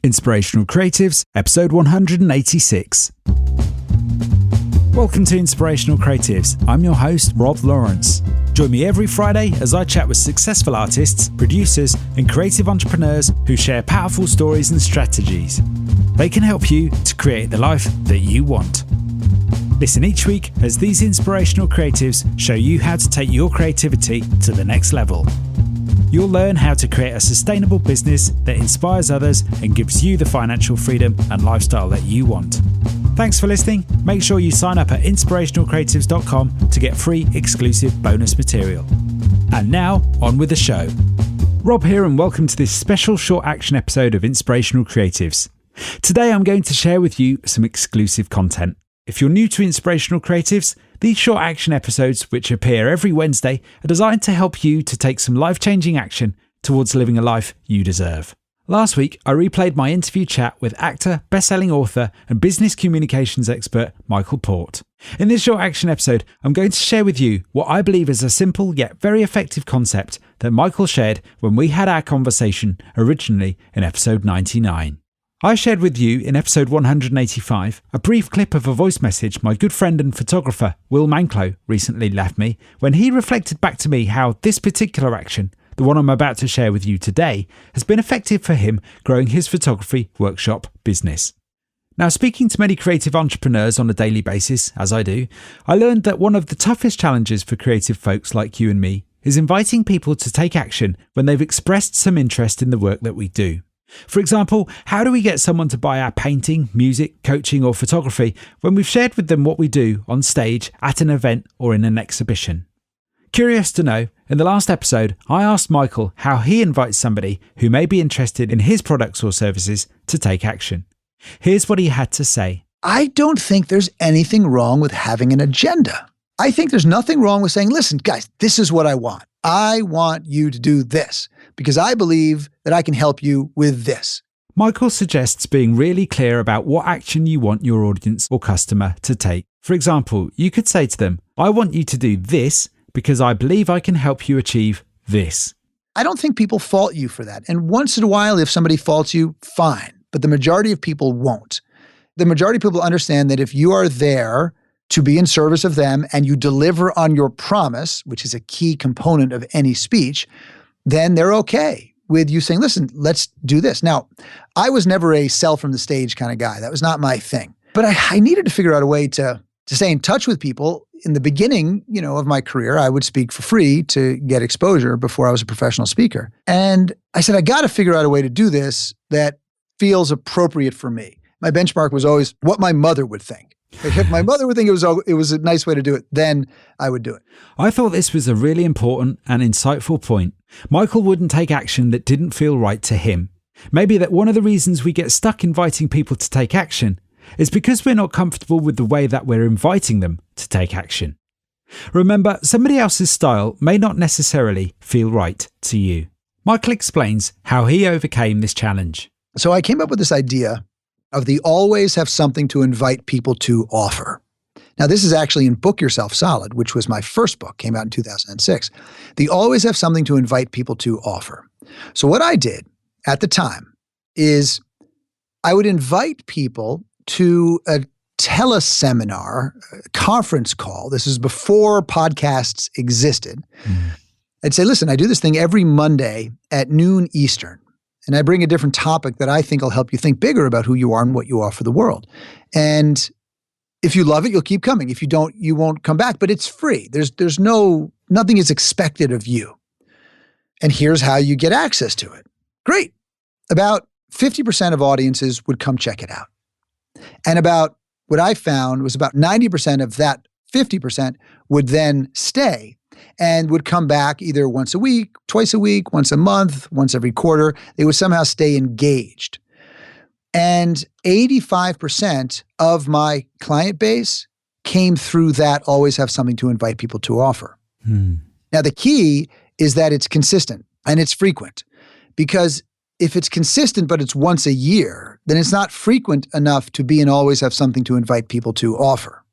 Inspirational Creatives, episode 186. Welcome to Inspirational Creatives. I'm your host, Rob Lawrence. Join me every Friday as I chat with successful artists, producers, and creative entrepreneurs who share powerful stories and strategies. They can help you to create the life that you want. Listen each week as these inspirational creatives show you how to take your creativity to the next level. You'll learn how to create a sustainable business that inspires others and gives you the financial freedom and lifestyle that you want. Thanks for listening. Make sure you sign up at inspirationalcreatives.com to get free exclusive bonus material. And now, on with the show. Rob here, and welcome to this special short action episode of Inspirational Creatives. Today I'm going to share with you some exclusive content. If you're new to Inspirational Creatives, these short action episodes, which appear every Wednesday, are designed to help you to take some life-changing action towards living a life you deserve. Last week, I replayed my interview chat with actor, best-selling author, and business communications expert Michael Port. In this short action episode, I'm going to share with you what I believe is a simple yet very effective concept that Michael shared when we had our conversation originally in episode 99. I shared with you in episode 185 a brief clip of a voice message my good friend and photographer Will Manklow recently left me when he reflected back to me how this particular action, the one I'm about to share with you today, has been effective for him growing his photography workshop business. Now, speaking to many creative entrepreneurs on a daily basis, as I do, I learned that one of the toughest challenges for creative folks like you and me is inviting people to take action when they've expressed some interest in the work that we do. For example, how do we get someone to buy our painting, music, coaching or photography when we've shared with them what we do on stage, at an event or in an exhibition? Curious to know, in the last episode, I asked Michael how he invites somebody who may be interested in his products or services to take action. Here's what he had to say. I don't think there's anything wrong with having an agenda. I think there's nothing wrong with saying, listen, guys, this is what I want. I want you to do this because I believe that I can help you with this. Michael suggests being really clear about what action you want your audience or customer to take. For example, you could say to them, I want you to do this because I believe I can help you achieve this. I don't think people fault you for that. And once in a while, if somebody faults you, fine. But the majority of people won't. The majority of people understand that if you are there to be in service of them and you deliver on your promise, which is a key component of any speech, then they're okay with you saying, listen, let's do this. Now, I was never a sell from the stage kind of guy. That was not my thing. But I needed to figure out a way to stay in touch with people. In the beginning, of my career, I would speak for free to get exposure before I was a professional speaker. And I said, I got to figure out a way to do this that feels appropriate for me. My benchmark was always what my mother would think. If my mother would think it was a nice way to do it, then I would do it. I thought this was a really important and insightful point. Michael wouldn't take action that didn't feel right to him. Maybe that one of the reasons we get stuck inviting people to take action is because we're not comfortable with the way that we're inviting them to take action. Remember, somebody else's style may not necessarily feel right to you. Michael explains how he overcame this challenge. So I came up with this idea of the always have something to invite people to offer. Now, this is actually in Book Yourself Solid, which was my first book, came out in 2006. The always have something to invite people to offer. So what I did at the time is I would invite people to a teleseminar, a conference call. This is before podcasts existed. I'd say, listen, I do this thing every Monday at noon Eastern. And I bring a different topic that I think will help you think bigger about who you are and what you offer the world. And if you love it, you'll keep coming. If you don't, you won't come back. But it's free. Nothing is expected of you. And here's how you get access to it. Great. About 50% of audiences would come check it out. And about what I found was about 90% of that 50% would then stay and would come back either once a week, twice a week, once a month, once every quarter. They would somehow stay engaged. And 85% of my client base came through that always have something to invite people to offer. Now, the key is that it's consistent and it's frequent. Because if it's consistent but it's once a year, then it's not frequent enough to be and always have something to invite people to offer.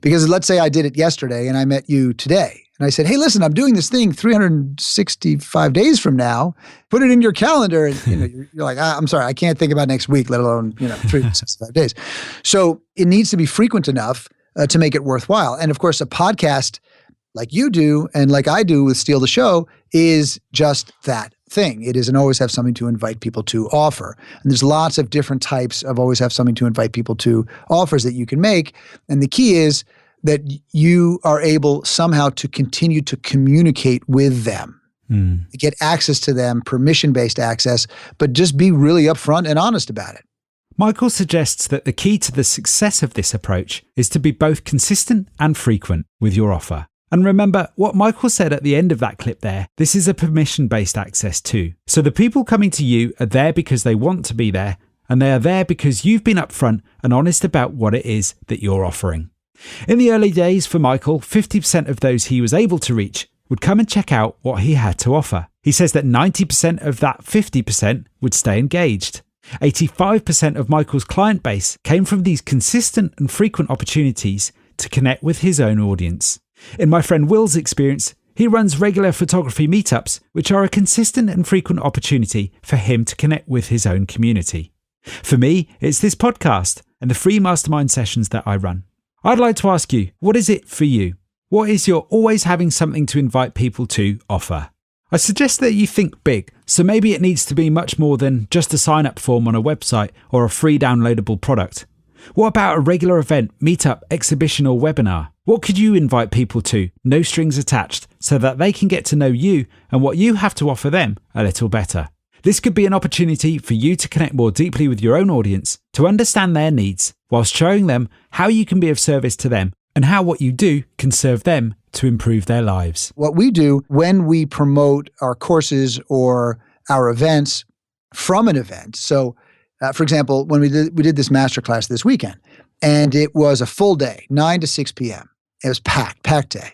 Because let's say I did it yesterday and I met you today. And I said, hey, listen, I'm doing this thing 365 days from now. Put it in your calendar. And you're like, I'm sorry, I can't think about next week, let alone 365 days. So it needs to be frequent enough to make it worthwhile. And of course, a podcast like you do and like I do with Steal the Show is just that thing. It is an always have something to invite people to offer. And there's lots of different types of always have something to invite people to offers that you can make. And the key is that you are able somehow to continue to communicate with them, get access to them, permission-based access, but just be really upfront and honest about it. Michael suggests that the key to the success of this approach is to be both consistent and frequent with your offer. And remember what Michael said at the end of that clip there, this is a permission-based access too. So the people coming to you are there because they want to be there, and they are there because you've been upfront and honest about what it is that you're offering. In the early days for Michael, 50% of those he was able to reach would come and check out what he had to offer. He says that 90% of that 50% would stay engaged. 85% of Michael's client base came from these consistent and frequent opportunities to connect with his own audience. In my friend Will's experience, he runs regular photography meetups, which are a consistent and frequent opportunity for him to connect with his own community. For me, it's this podcast and the free mastermind sessions that I run. I'd like to ask you, what is it for you? What is your always having something to invite people to offer? I suggest that you think big, so maybe it needs to be much more than just a sign-up form on a website or a free downloadable product. What about a regular event, meetup, exhibition or webinar? What could you invite people to, no strings attached, so that they can get to know you and what you have to offer them a little better? This could be an opportunity for you to connect more deeply with your own audience, to understand their needs, whilst showing them how you can be of service to them and how what you do can serve them to improve their lives. What we do when we promote our courses or our events from an event. So, for example, when we did this masterclass this weekend, and it was a full day, 9 to 6 p.m. It was packed day.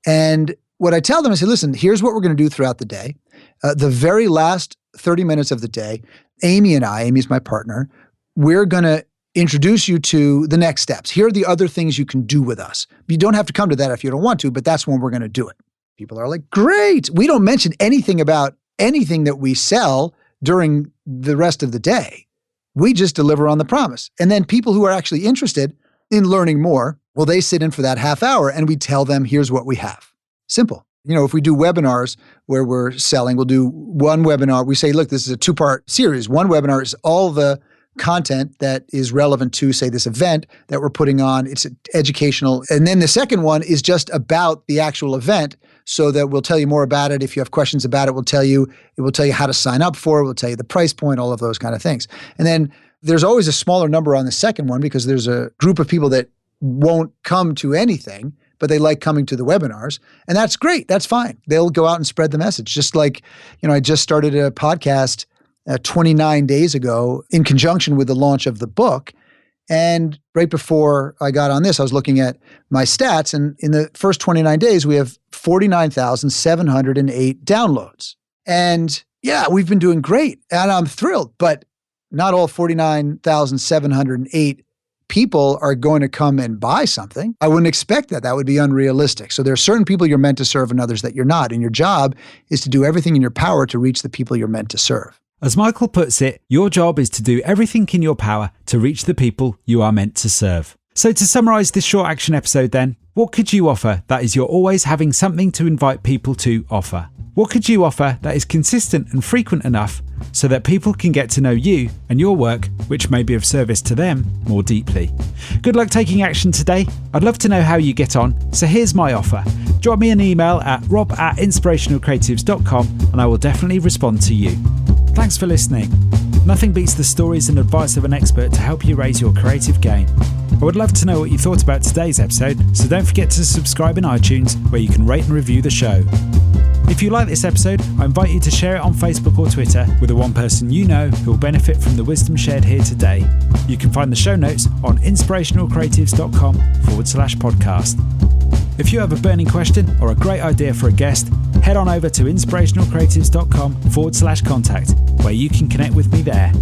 And what I tell them, I say, listen, here's what we're going to do throughout the day. The very last 30 minutes of the day, Amy's my partner, we're going to introduce you to the next steps. Here are the other things you can do with us. You don't have to come to that if you don't want to, but that's when we're going to do it. People are like, great. We don't mention anything about anything that we sell during the rest of the day. We just deliver on the promise. And then people who are actually interested in learning more, well, they sit in for that half hour and we tell them, here's what we have. Simple. If we do webinars where we're selling, we'll do one webinar. We say, look, this is a 2-part series. One webinar is all the content that is relevant to, say, this event that we're putting on. It's educational. And then the second one is just about the actual event, so that we'll tell you more about it. If you have questions about it, it will tell you how to sign up for it. We'll tell you the price point, all of those kind of things. And then there's always a smaller number on the second one because there's a group of people that won't come to anything, but they like coming to the webinars. And that's great. That's fine. They'll go out and spread the message. Just like, I just started a podcast 29 days ago in conjunction with the launch of the book. And right before I got on this, I was looking at my stats. And in the first 29 days, we have 49,708 downloads. And yeah, we've been doing great. And I'm thrilled. But not all 49,708 people are going to come and buy something. I wouldn't expect that. That would be unrealistic. So there are certain people you're meant to serve and others that you're not. And your job is to do everything in your power to reach the people you're meant to serve. As Michael puts it, your job is to do everything in your power to reach the people you are meant to serve. So to summarize this short action episode then, what could you offer that is you're always having something to invite people to offer? What could you offer that is consistent and frequent enough so that people can get to know you and your work, which may be of service to them, more deeply? Good luck taking action today. I'd love to know how you get on, so here's my offer. Drop me an email at rob@inspirationalcreatives.com and I will definitely respond to you. Thanks for listening. Nothing beats the stories and advice of an expert to help you raise your creative game. I would love to know what you thought about today's episode, so don't forget to subscribe in iTunes where you can rate and review the show. If you like this episode, I invite you to share it on Facebook or Twitter with the one person you know who will benefit from the wisdom shared here today. You can find the show notes on inspirationalcreatives.com/podcast. If you have a burning question or a great idea for a guest, head on over to inspirationalcreatives.com/contact, where you can connect with me there.